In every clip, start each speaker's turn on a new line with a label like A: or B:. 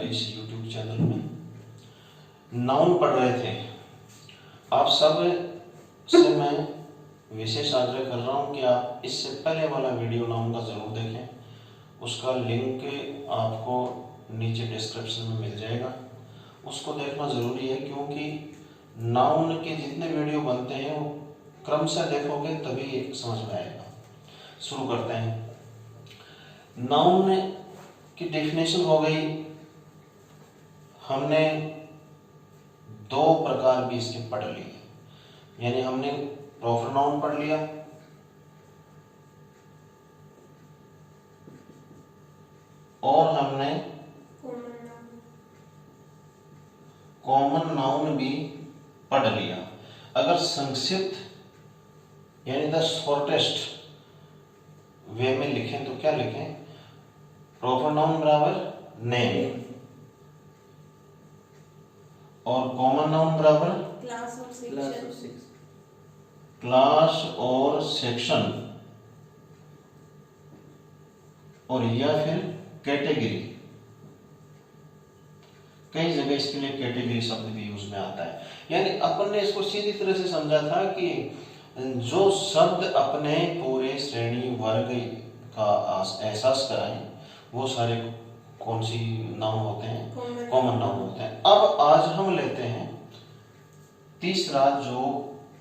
A: मेरे इस YouTube channel में। नाउन पढ़ रहे थे। आप सब से मैं विशेष आग्रह कर रहा हूँ कि आप इससे पहले वाला वीडियो नाउन का ज़रूर देखें। उसका लिंक आपको नीचे डिस्क्रिप्शन में मिल जाएगा। उसको देखना ज़रूरी है, क्योंकि नाउन के जितने वीडियो बनते हैं वो क्रम से देखोगे तभी समझ में आएगा। शुरू करते हैं। नाउन की डेफिनेशन हो गई। हमने दो प्रकार भी इसके पढ़ लिए, यानी हमने प्रॉपर नाउन पढ़ लिया और हमने कॉमन नाउन भी पढ़ लिया। अगर संक्षिप्त यानी द शॉर्टेस्ट वे में लिखें तो क्या लिखें? प्रॉपर नाउन बराबर नेम और कॉमन नाउन बराबर क्लास और सेक्शन और या फिर कैटेगरी। कई जगह इसके लिए कैटेगरी शब्द भी यूज में आता है। यानी अपन ने इसको सीधी तरह से समझा था कि जो शब्द अपने पूरे श्रेणी वर्ग का एहसास कराएं वो सारे कौन सी नाउन होते हैं? कॉमन नाउन होते हैं। अब आज हम लेते हैं तीसरा जो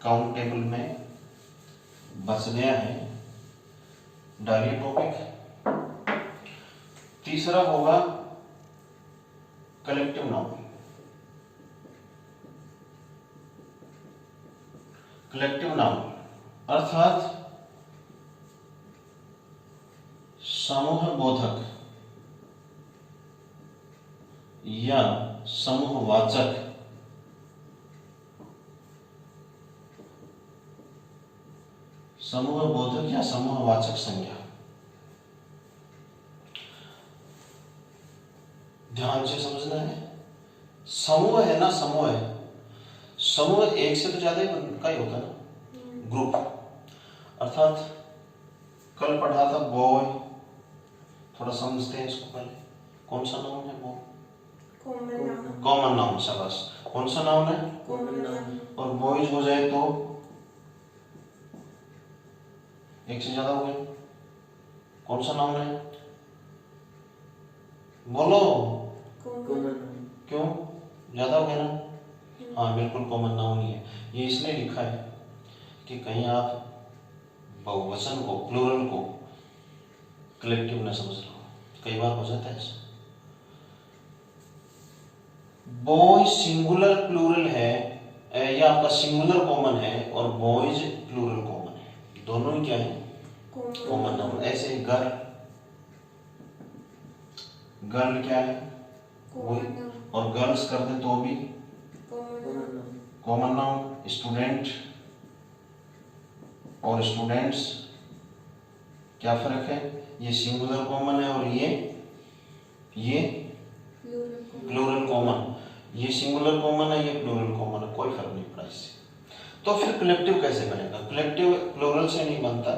A: काउंटेबल में बच गया है। डायरी टॉपिक तीसरा होगा कलेक्टिव नाउन। कलेक्टिव नाउन अर्थात समूह बोधक या समूहवाचक समूहबोधक या समूहवाचक संज्ञा। ध्यान से समझना है। समूह है ना, समूह है। समूह एक से तो ज्यादा का ही होता है ना, ग्रुप। अर्थात कल पढ़ा था बॉय, थोड़ा समझते हैं इसको पहले। कौन सा नाउन है? Boy common noun. शाबाश। कौन सा नाउन है? Common noun. और बॉयज हो जाए तो एक से ज्यादा हो गए। कौन सा नाउन है? बोलो। क्यों? ज्यादा हो गया ना? हाँ बिल्कुल, कॉमन नाउन ही है। ये इसलिए लिखा है कि कहीं आप बहुवचन को, प्लूरल को कलेक्टिव न समझ लो। कई बार हो जाता है ऐसा। बॉय सिंगुलर प्लूरल है या आपका सिंगुलर कॉमन है और बॉयज प्लूरल कॉमन है। दोनों ही क्या है? Common noun. ऐसे ही गर्ल, गर्ल क्या है? और गर्ल्स कर दे तो भी कॉमन नाउन। स्टूडेंट और स्टूडेंट्स क्या फर्क है? ये सिंगुलर कॉमन है और ये प्लूरल कॉमन। ये सिंगुलर कॉमन है, ये प्लूरल कॉमन है। कोई फर्क नहीं पड़ा इससे। तो फिर कलेक्टिव कैसे बनेगा? कलेक्टिव प्लूरल से नहीं बनता।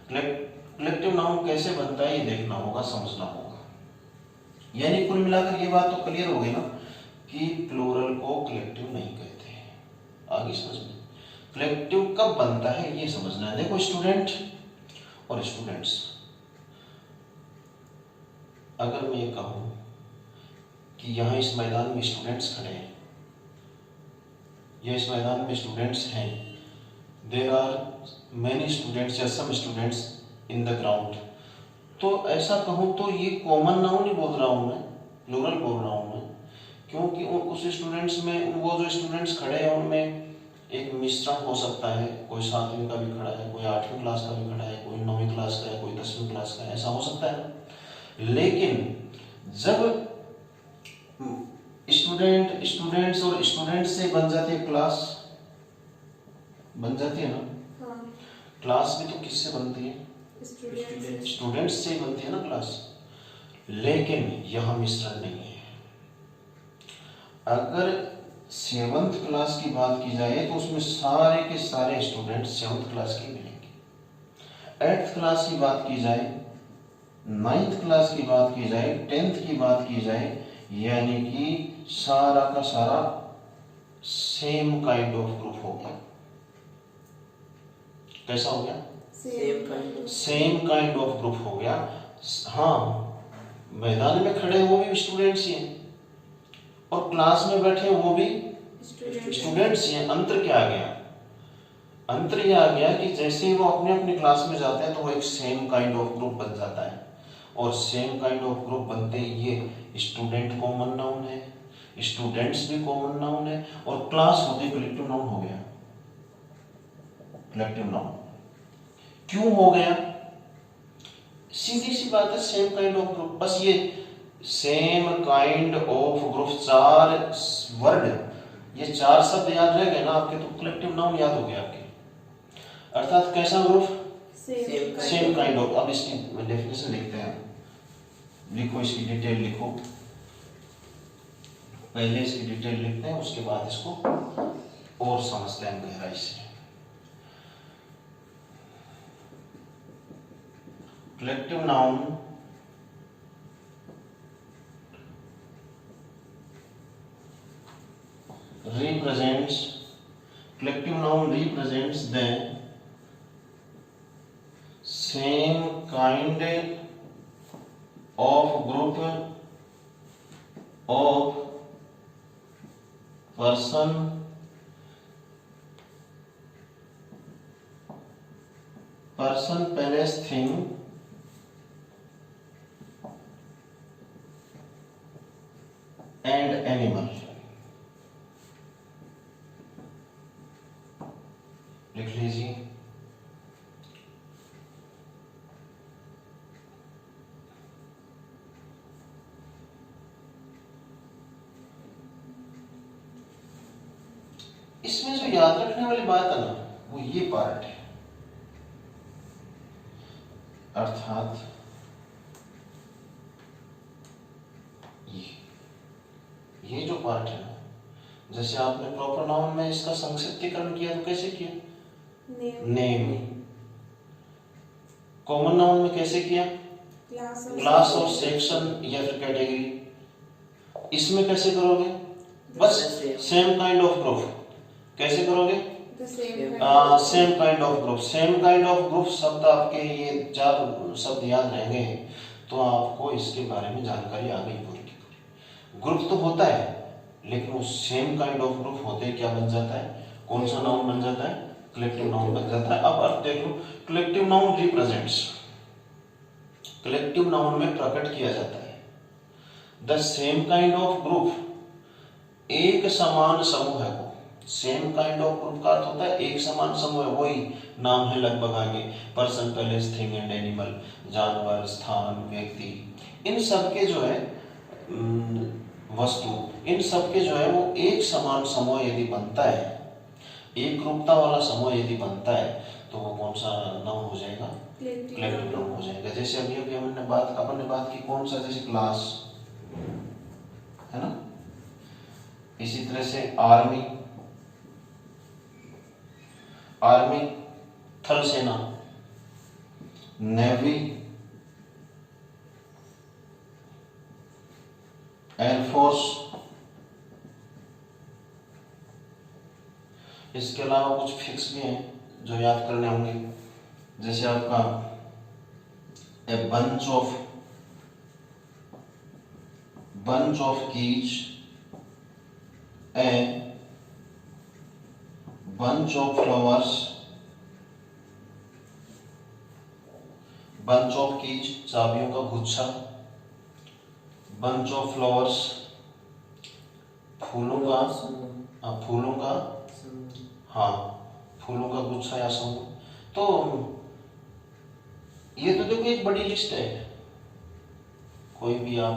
A: कलेक्टिव नाउन कैसे बनता है ये देखना होगा, समझना होगा। यानी कुल मिलाकर ये बात तो क्लियर हो गई ना कि प्लूरल को कलेक्टिव नहीं कहते हैं। आगे समझ में कलेक्टिव कब बनता है ये समझना है। देखो, स्टूडेंट और स्टूडेंट्स, अगर मैं ये कहूं कि यहाँ इस मैदान में स्टूडेंट्स खड़े हैं या इस मैदान में स्टूडेंट्स हैं, देयर आर मेनी स्टूडेंट्स या some students in the ground, तो ऐसा कहूँ तो ये कॉमन नाउन ही बोल रहा हूँ मैं, प्लूरल बोल रहा हूँ मैं, क्योंकि उस स्टूडेंट्स में, वो जो स्टूडेंट्स खड़े हैं उनमें एक मिश्रण हो सकता है। कोई 7वीं का भी खड़ा है, कोई 8वीं क्लास का भी खड़ा है, कोई 9वीं क्लास का है, कोई 10वीं क्लास का है, ऐसा हो सकता है। लेकिन जब स्टूडेंट्स और स्टूडेंट्स से बन जाती है क्लास, बन जाती है ना। हाँ। क्लास भी तो किससे बनती है? स्टूडेंट्स से ही बनती है ना क्लास। लेकिन यह मिश्रण नहीं है। अगर 7th क्लास की बात की जाए तो उसमें सारे के सारे स्टूडेंट्स 7th क्लास के मिलेंगे। 8th क्लास की बात की जाए, 9th क्लास की बात की जाए, 10th की बात की जाए, यानी कि सारा का सारा सेम काइंड ऑफ ग्रुप हो गया। कैसा हो गया? सेम काइंड ऑफ ग्रुप हो गया। हाँ, मैदान में खड़े वो भी स्टूडेंट्स ही हैं और क्लास में बैठे वो भी स्टूडेंट्स ही हैं। अंतर क्या आ गया? अंतर यह आ गया कि जैसे ही वो अपने अपने क्लास में जाते हैं तो वो एक सेम काइंड ऑफ ग्रुप बन जाता है, और सेम काइंड ऑफ ग्रुप बनते ही ये स्टूडेंट कॉमन नाउन है, स्टूडेंट्स भी कॉमन नाउन है, और क्लास होते कलेक्टिव नाउन हो गया। कलेक्टिव नाउन क्यों हो गया? सीधी सी बात है, सेम काइंड ऑफ ग्रुप। बस ये same kind of group, 4 word, ये 4 शब्द याद रह गए ना आपके, तो कलेक्टिव नाउन याद हो गया आपके। अर्थात कैसा ग्रुप? Same kind of. अब इसकी डेफिनेशन लिखते हैं, लिखो, इसकी डिटेल लिखो। पहले इसकी डिटेल लिखते हैं, उसके बाद इसको और समझते हैं गहराई से। Collective noun represents the same kind of group of person, place, thing and animal। लिख लीजिए। इसमें जो याद रखने वाली बात है ना, वो ये पार्ट है। अर्थात ये जो पार्ट है ना, जैसे आपने प्रॉपर नाउन में इसका संक्षिप्तीकरण किया तो कैसे किया? नेम। कॉमन नाउन में कैसे किया? क्लास और सेक्शन या फिर कैटेगरी। इसमें कैसे करोगे? बस सेम काइंड ऑफ ग्रुप। कैसे करोगे? Same kind of group. Same kind of group शब्द आपके ये 4 शब्द याद रहेंगे तो आपको इसके बारे में जानकारी आ गई पूरी की पूरी। ग्रुप तो होता है, लेकिन वो सेम काइंड ऑफ ग्रुप होते क्या बन जाता है? कौन सा नाउन बन जाता है? कलेक्टिव नाउन बन जाता है। अब अर्थ देख लो, collective noun represents, collective noun में प्रकट किया जाता है the same kind of group, एक समान समूह को। सेम काइंड ऑफ ग्रुप का अर्थ होता है एक समान समूह। वही नाम है लगभग आगे, person, place, thing and animal, जानवर, स्थान, व्यक्ति, इन सब के जो है वस्तु, इन सब के जो है वो एक समान समूह यदि बनता है, एक रूपता वाला समूह यदि बनता है, तो वो कौन सा नाउन हो जाएगा? कलेक्टिव नाउन हो जाएगा। जैसे अभी हमने बात की कौन सा? जैसे क्लास है ना, इसी तरह से आर्मी, थल सेना, नेवी, एयरफोर्स। इसके अलावा कुछ फिक्स भी हैं जो याद करने होंगे, जैसे आपका ए bunch of keys, a bunch of flowers, bunch of keys चाबियों का गुच्छा, bunch of flowers फूलों का फूलों का गुच्छा या समूह। तो ये तो देखो एक बड़ी लिस्ट है, कोई भी आप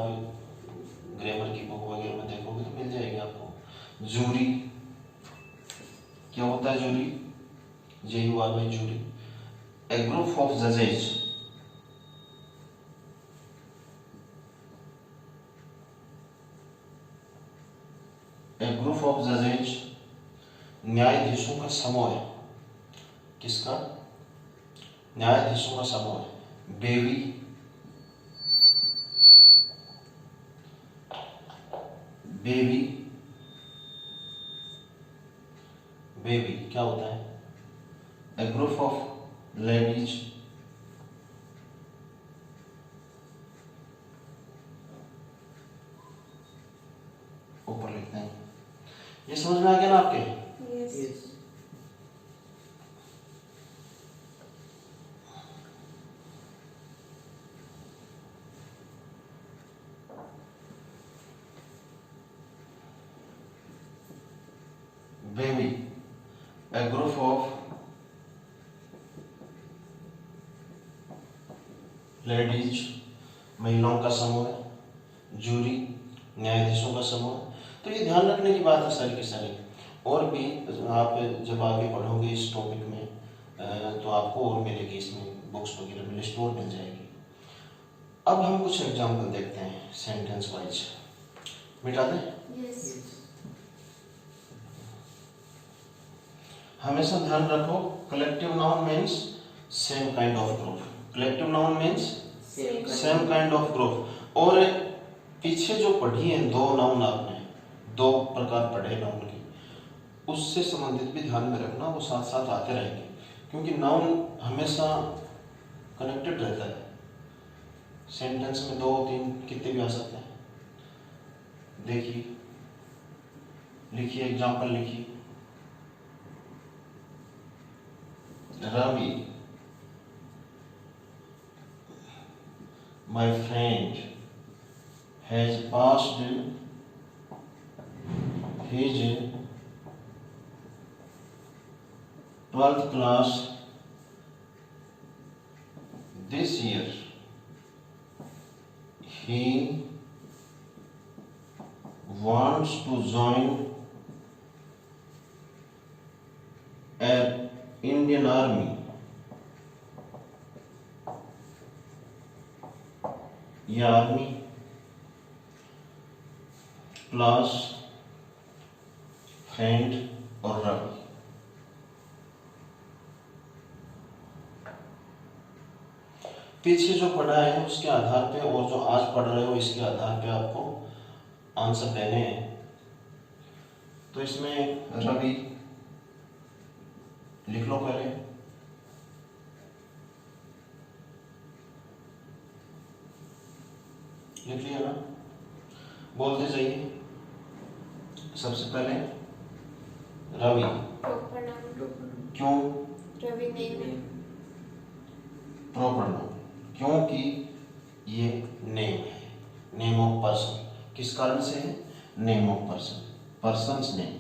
A: ग्रामर की बुक वगैरह में देखोगे तो मिल जाएगी आपको। जूरी, क्या होता है jury? JURY, jury. A group of जजेस, ए ग्रुप ऑफ जजेस न्यायाधीशों का समूह है। किसका? न्यायाधीशों का समूह है। बेवी, बेबी, बेबी क्या होता है? ए ग्रुप ऑफ लेडीज ऊपर लिखते हैं। ये समझ में आ गया ना आपके?
B: Yes.
A: Baby, A group of ladies महिलाओं का समूह है। जूरी न्यायाधीशों का समूह है। तो ये ध्यान रखने की बात है सारी की सारी। और भी आप जब आगे पढ़ोगे इस टॉपिक में तो आपको और मिलेगी, इसमें बुक्स वगैरह में लिस्ट और मिल जाएगी। अब हम कुछ एग्जाम्पल देखते हैं सेंटेंस वाइज। मिटा दें?
B: Yes.
A: हमेशा ध्यान रखो, collective noun means same kind of group. Collective noun means same kind of group. और पीछे जो पढ़ी है दो नाउन, आपने दो प्रकार पढ़े नाउन की, उससे संबंधित भी ध्यान में रखना, वो साथ साथ आते रहेंगे, क्योंकि नाउन हमेशा कनेक्टेड रहता है। सेंटेंस में दो तीन कितने भी आ सकते हैं। देखिए, लिखिए, एग्जाम्पल लिखिए। Ravi, my friend has passed his 12th class this year. He wants to join an Indian Army. ये आर्मी प्लस फ्रेंड और रवि। पीछे जो पढ़ा है उसके आधार पे और जो आज पढ़ रहे हो इसके आधार पे आपको आंसर देने हैं। तो इसमें रवि लिख लो पहले। लिख लिया ना? बोलते जाइए। सबसे पहले रवि, क्यों?
B: रवि नेम है।
A: प्रॉपर नाउन, क्योंकि ये नेम है, नेम ऑफ पर्सन। किस कारण से है? Name of person, persons name.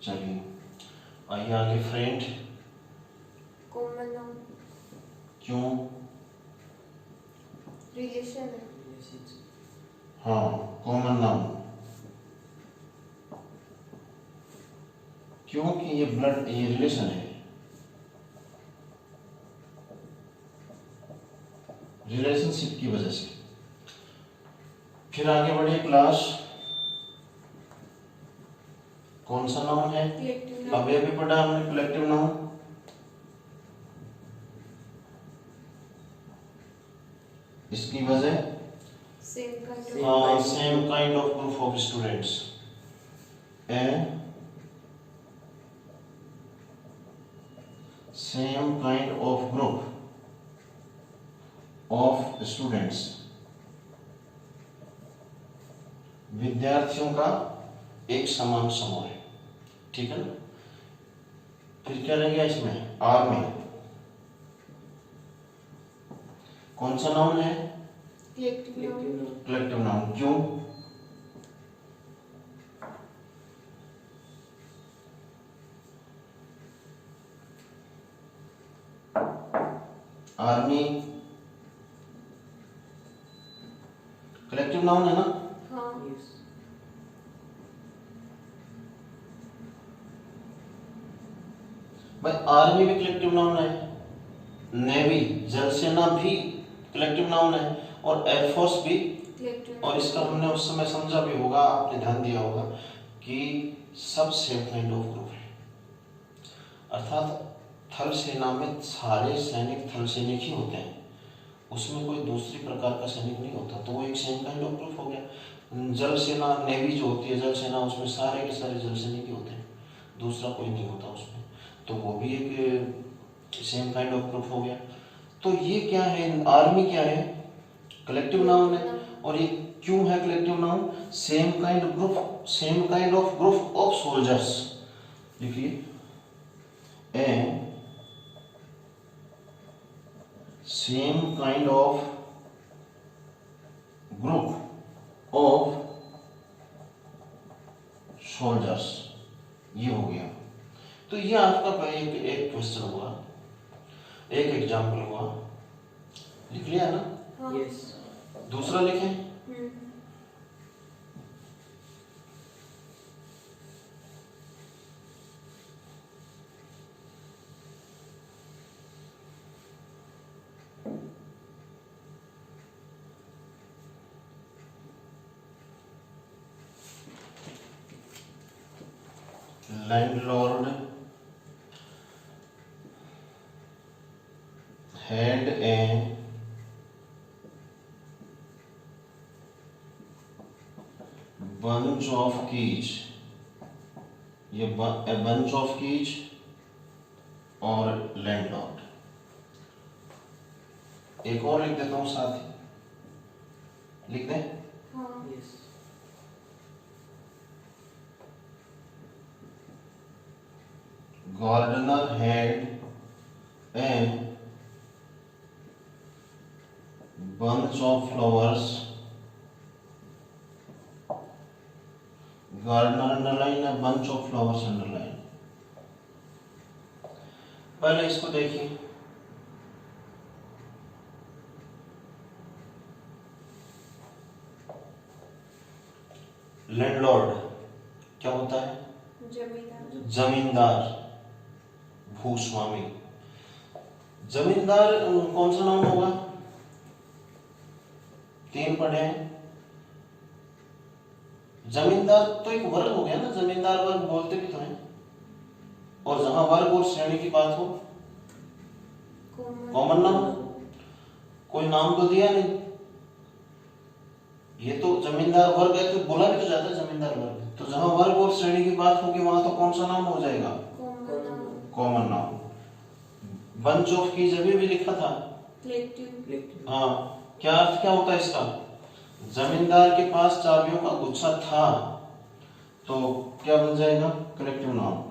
A: चलिए आइए आगे। फ्रेंड
B: कॉमन नाउन,
A: क्यों?
B: रिलेशन है।
A: हाँ, कॉमन नाउन, क्योंकि ये ब्लड, ये रिलेशन है, रिलेशनशिप की वजह से। फिर आगे बढ़े। क्लास कौन सा नाउन है?
B: कलेक्टिव
A: अभी अभी पढ़ा हमने, कलेक्टिव नाउन। इसकी वजह same kind of group of students. Same kind of group of students, विद्यार्थियों का एक समान समूह है। ठीक है ना? फिर क्या रह गया इसमें? आर्मी कौन सा नाउन है? कलेक्टिव नाउन, क्यों? आर्मी कलेक्टिव नाउन है ना?
B: हाँ।
A: भाई आर्मी भी कलेक्टिव नाउन है, नेवी जल सेना भी कलेक्टिव नाउन है, और एयरफोर्स भी। और इसका हमने उस समय समझा भी होगा, आपने ध्यान दिया होगा कि सब सेम काइंड ऑफ ग्रुप है। अर्थात थल सेना में सारे सैनिक थल सैनिक ही होते हैं, उसमें कोई दूसरी प्रकार का सैनिक नहीं होता, तो वो एक सेम काइंड ऑफ ग्रुप हो गया। जल सेना नेवी जो होती है, जल सेना, उसमें सारे के सारे जल सैनिक ही होते हैं, दूसरा कोई नहीं होता उसमें, तो वो भी एक सेम काइंड ऑफ ग्रुप हो गया। तो ये क्या है, आर्मी क्या है, कलेक्टिव नाउन है। और ये क्यों है collective noun? Same kind group, same kind of group of soldiers. लिखिए, a same kind of group of soldiers, ये हो गया। तो ये आपका एक क्वेश्चन हुआ, एक एग्जाम्पल हुआ, लिख लिया ना?
B: हाँ।
C: यस।
A: दूसरा लिखें, landlord had a bunch of keys, ये a bunch of keys और लैंडलॉर्ड। एक और लिख देता हूं साथ ही, लिख दें,
B: हाँ।
C: Yes.
A: gardener had a bunch of flowers, gardener underline है, bunch of flowers अंडरलाइन। पहले इसको देखिए, लैंडलॉर्ड क्या होता है?
B: जमींदार।
A: जमींदार, भूस्वामी। जमींदार कौन सा नाम होगा? तीन पढ़े हैं। जमींदार तो एक वर्ग हो गया ना, जमींदार वर्ग बोलते भी तो हैं। और जहां वर्ग और श्रेणी की बात हो, कॉमन नाम, कोई नाम तो दिया नहीं। ये तो जमींदार वर्ग है, तो बोला भी तो जाता है जमींदार वर्ग। तो जहां वर्ग और श्रेणी की बात होगी, वहां तो कौन सा नाम हो जाएगा? Common noun. Bunch of keys अभी भी लिखा था,
B: कलेक्टिव।
A: हाँ, क्या अर्थ क्या होता है इसका? जमींदार के पास चाबियों का गुच्छा था, तो क्या बन जाएगा? Collective noun.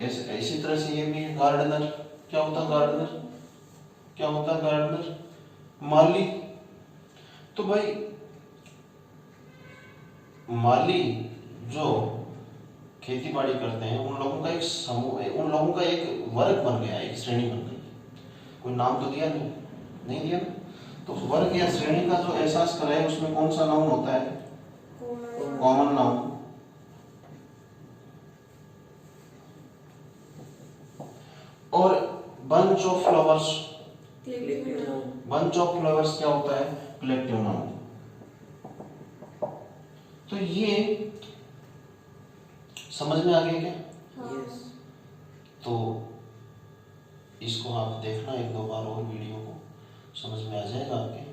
A: इसी तरह से ये भी गार्डनर, क्या होता है गार्डनर? क्या होता है गार्डनर? माली। तो भाई माली जो खेती बाड़ी करते हैं, उन लोगों का एक समूह, उन लोगों का एक वर्ग बन गया, एक श्रेणी बन गई। कोई नाम तो दिया नहीं, नहीं दिया ना? तो वर्ग या श्रेणी का जो एहसास कराए, उसमें कौन सा नाउन होता है? Common noun. और bunch of flowers, bunch of flowers क्या होता है? Collective noun. तो ये समझ में आ गया क्या?
C: यस।
A: तो इसको आप देखना एक दो बार और वीडियो को, समझ में आ जाएगा आपके।